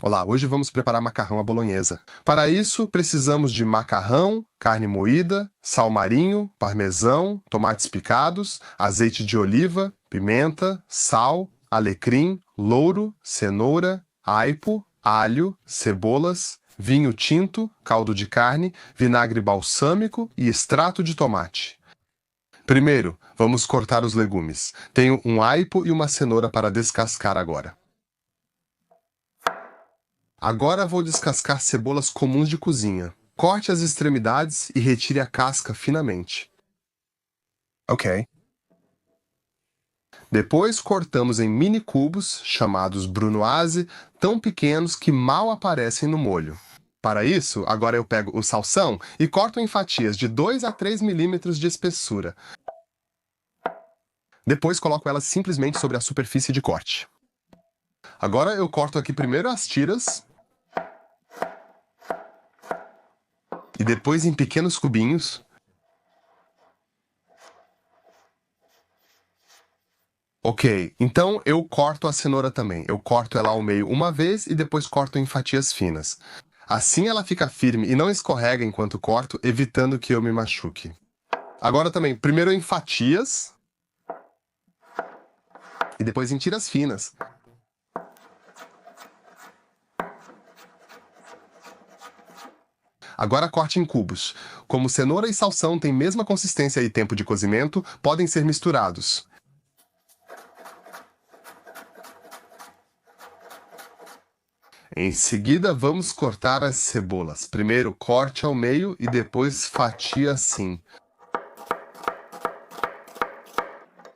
Olá, hoje vamos preparar macarrão à bolonhesa. Para isso, precisamos de macarrão, carne moída, sal marinho, parmesão, tomates picados, azeite de oliva, pimenta, sal, alecrim, louro, cenoura, aipo, alho, cebolas, vinho tinto, caldo de carne, vinagre balsâmico e extrato de tomate. Primeiro, vamos cortar os legumes. Tenho um aipo e uma cenoura para descascar agora. Agora vou descascar cebolas comuns de cozinha. Corte as extremidades e retire a casca finamente. Ok. Depois cortamos em mini cubos, chamados brunoise, tão pequenos que mal aparecem no molho. Para isso, agora eu pego o salsão e corto em fatias de 2 a 3 milímetros de espessura. Depois coloco elas simplesmente sobre a superfície de corte. Agora eu corto aqui primeiro as tiras e depois em pequenos cubinhos. Ok, então eu corto a cenoura também. Eu corto ela ao meio uma vez e depois corto em fatias finas. Assim ela fica firme e não escorrega enquanto corto, evitando que eu me machuque. Agora também, primeiro em fatias e depois em tiras finas. Agora corte em cubos. Como cenoura e salsão têm mesma consistência e tempo de cozimento, podem ser misturados. Em seguida, vamos cortar as cebolas. Primeiro corte ao meio e depois fatia assim.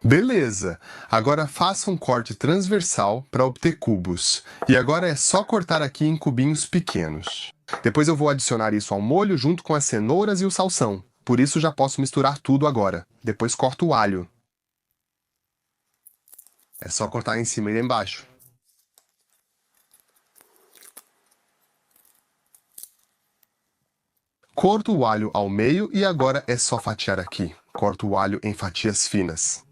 Beleza! Agora faça um corte transversal para obter cubos. E agora é só cortar aqui em cubinhos pequenos. Depois eu vou adicionar isso ao molho junto com as cenouras e o salsão. Por isso já posso misturar tudo agora. Depois corto o alho. É só cortar em cima e embaixo. Corto o alho ao meio e agora é só fatiar aqui. Corto o alho em fatias finas.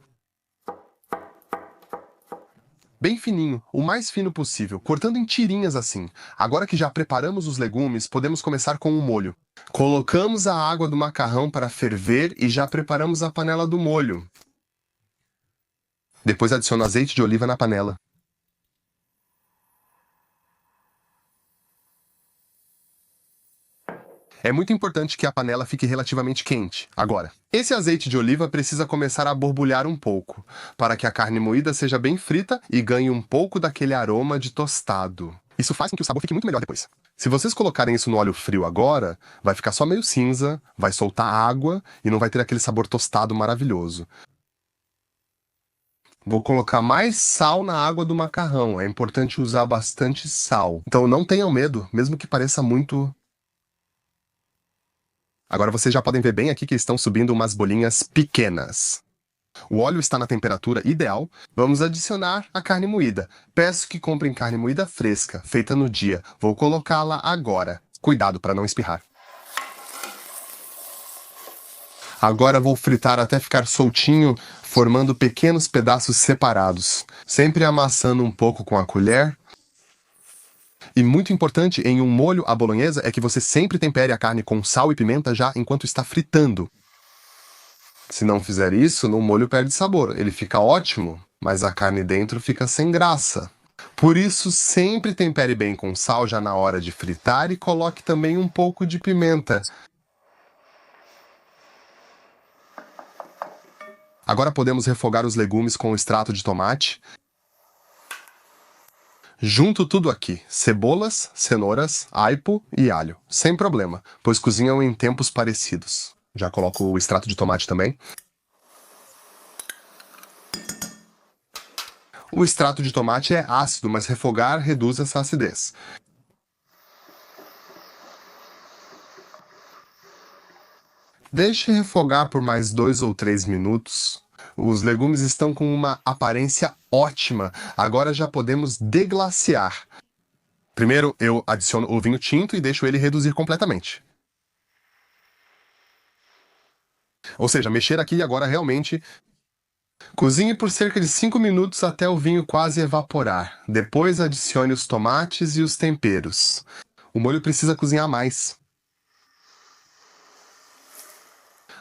Bem fininho, o mais fino possível, cortando em tirinhas assim. Agora que já preparamos os legumes, podemos começar com o molho. Colocamos a água do macarrão para ferver e já preparamos a panela do molho. Depois adiciono azeite de oliva na panela. É muito importante que a panela fique relativamente quente. Agora, esse azeite de oliva precisa começar a borbulhar um pouco, para que a carne moída seja bem frita e ganhe um pouco daquele aroma de tostado. Isso faz com que o sabor fique muito melhor depois. Se vocês colocarem isso no óleo frio agora, vai ficar só meio cinza, vai soltar água e não vai ter aquele sabor tostado maravilhoso. Vou colocar mais sal na água do macarrão. É importante usar bastante sal. Então não tenham medo, mesmo que pareça muito. Agora vocês já podem ver bem aqui que estão subindo umas bolinhas pequenas. O óleo está na temperatura ideal. Vamos adicionar a carne moída. Peço que comprem carne moída fresca, feita no dia. Vou colocá-la agora. Cuidado para não espirrar. Agora vou fritar até ficar soltinho, formando pequenos pedaços separados, sempre amassando um pouco com a colher. E muito importante em um molho à bolonhesa é que você sempre tempere a carne com sal e pimenta já enquanto está fritando. Se não fizer isso, no molho perde sabor. Ele fica ótimo, mas a carne dentro fica sem graça. Por isso, sempre tempere bem com sal já na hora de fritar e coloque também um pouco de pimenta. Agora podemos refogar os legumes com o extrato de tomate. Junto tudo aqui, cebolas, cenouras, aipo e alho, sem problema, pois cozinham em tempos parecidos. Já coloco o extrato de tomate também. O extrato de tomate é ácido, mas refogar reduz essa acidez. Deixe refogar por mais 2 ou 3 minutos. Os legumes estão com uma aparência ótima. Agora já podemos deglaciar. Primeiro eu adiciono o vinho tinto e deixo ele reduzir completamente. Ou seja, mexer aqui agora realmente Cozinhe por cerca de 5 minutos até o vinho quase evaporar. Depois adicione os tomates e os temperos. O molho precisa cozinhar mais.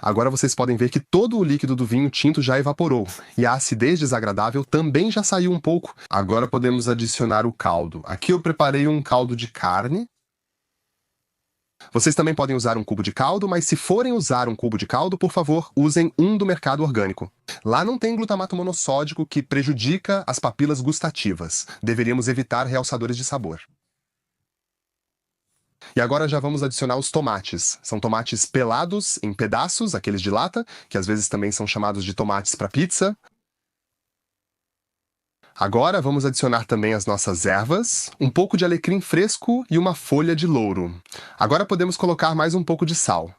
Agora vocês podem ver que todo o líquido do vinho tinto já evaporou, e a acidez desagradável também já saiu um pouco. Agora podemos adicionar o caldo. Aqui eu preparei um caldo de carne. Vocês também podem usar um cubo de caldo, mas se forem usar um cubo de caldo, por favor, usem um do mercado orgânico. Lá não tem glutamato monossódico que prejudica as papilas gustativas. Deveríamos evitar realçadores de sabor. E agora já vamos adicionar os tomates. São tomates pelados em pedaços, aqueles de lata, que às vezes também são chamados de tomates para pizza. Agora vamos adicionar também as nossas ervas, um pouco de alecrim fresco e uma folha de louro. Agora podemos colocar mais um pouco de sal.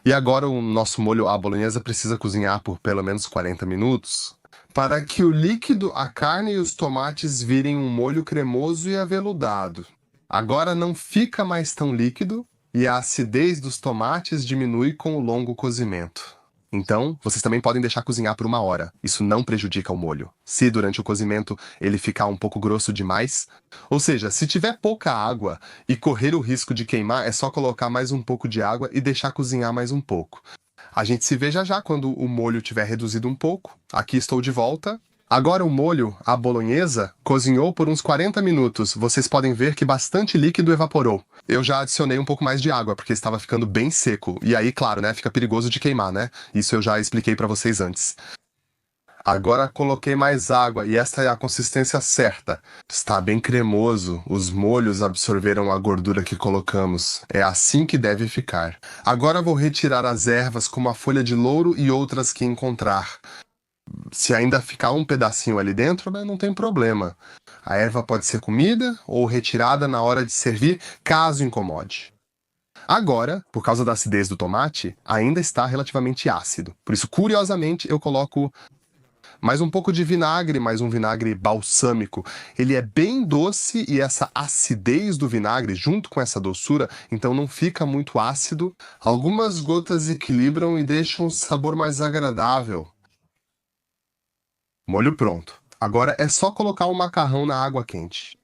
E agora o nosso molho à bolonhesa precisa cozinhar por pelo menos 40 minutos, para que o líquido, a carne e os tomates virem um molho cremoso e aveludado. Agora não fica mais tão líquido e a acidez dos tomates diminui com o longo cozimento. Então, vocês também podem deixar cozinhar por 1 hora. Isso não prejudica o molho. Se durante o cozimento ele ficar um pouco grosso demais, ou seja, se tiver pouca água e correr o risco de queimar, é só colocar mais um pouco de água e deixar cozinhar mais um pouco. A gente se vê já já quando o molho tiver reduzido um pouco. Aqui estou de volta. Agora o molho, a bolonhesa, cozinhou por uns 40 minutos. Vocês podem ver que bastante líquido evaporou. Eu já adicionei um pouco mais de água, porque estava ficando bem seco. E aí, claro, né, fica perigoso de queimar, né? Isso eu já expliquei para vocês antes. Agora coloquei mais água e esta é a consistência certa. Está bem cremoso, os molhos absorveram a gordura que colocamos. É assim que deve ficar. Agora vou retirar as ervas como a folha de louro e outras que encontrar. Se ainda ficar um pedacinho ali dentro, né, não tem problema. A erva pode ser comida ou retirada na hora de servir, caso incomode. Agora, por causa da acidez do tomate, ainda está relativamente ácido. Por isso, curiosamente, eu coloco mais um pouco de vinagre, mais um vinagre balsâmico. Ele é bem doce e essa acidez do vinagre, junto com essa doçura, então não fica muito ácido. Algumas gotas equilibram e deixam o sabor mais agradável. Molho pronto. Agora é só colocar o macarrão na água quente.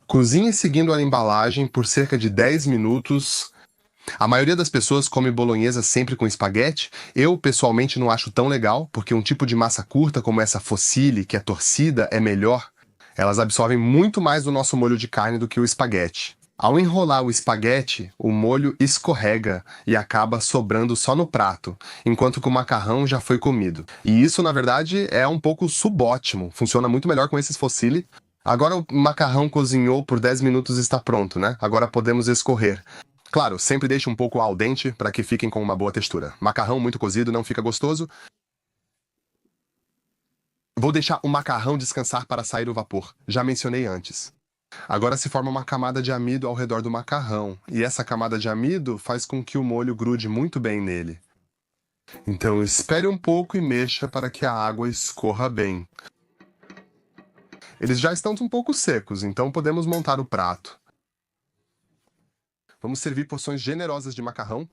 Cozinhe seguindo a embalagem por cerca de 10 minutos. A maioria das pessoas come bolonhesa sempre com espaguete. Eu, pessoalmente, não acho tão legal, porque um tipo de massa curta como essa fusilli, que é torcida, é melhor. Elas absorvem muito mais do nosso molho de carne do que o espaguete. Ao enrolar o espaguete, o molho escorrega e acaba sobrando só no prato, enquanto que o macarrão já foi comido. E isso, na verdade, é um pouco subótimo. Funciona muito melhor com esses fusilli. Agora o macarrão cozinhou por 10 minutos e está pronto, né? Agora podemos escorrer. Claro, sempre deixe um pouco al dente para que fiquem com uma boa textura. Macarrão muito cozido não fica gostoso. Vou deixar o macarrão descansar para sair o vapor. Já mencionei antes. Agora se forma uma camada de amido ao redor do macarrão, e essa camada de amido faz com que o molho grude muito bem nele. Então espere um pouco e mexa para que a água escorra bem. Eles já estão um pouco secos, então podemos montar o prato. Vamos servir porções generosas de macarrão.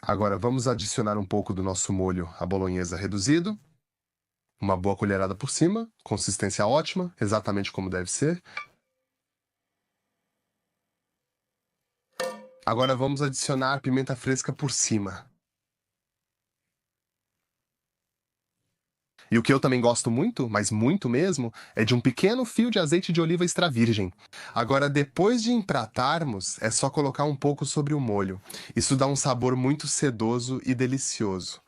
Agora vamos adicionar um pouco do nosso molho à bolonhesa reduzido. Uma boa colherada por cima, consistência ótima, exatamente como deve ser. Agora vamos adicionar pimenta fresca por cima. E o que eu também gosto muito, mas muito mesmo, é de um pequeno fio de azeite de oliva extra virgem. Agora, depois de empratarmos, é só colocar um pouco sobre o molho. Isso dá um sabor muito sedoso e delicioso.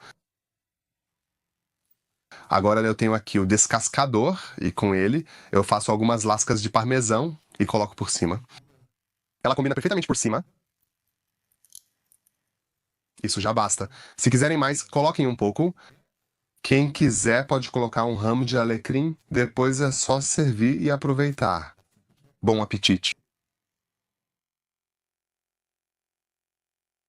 Agora eu tenho aqui o descascador, e com ele eu faço algumas lascas de parmesão e coloco por cima. Ela combina perfeitamente por cima. Isso já basta. Se quiserem mais, coloquem um pouco. Quem quiser pode colocar um ramo de alecrim, depois é só servir e aproveitar. Bom apetite!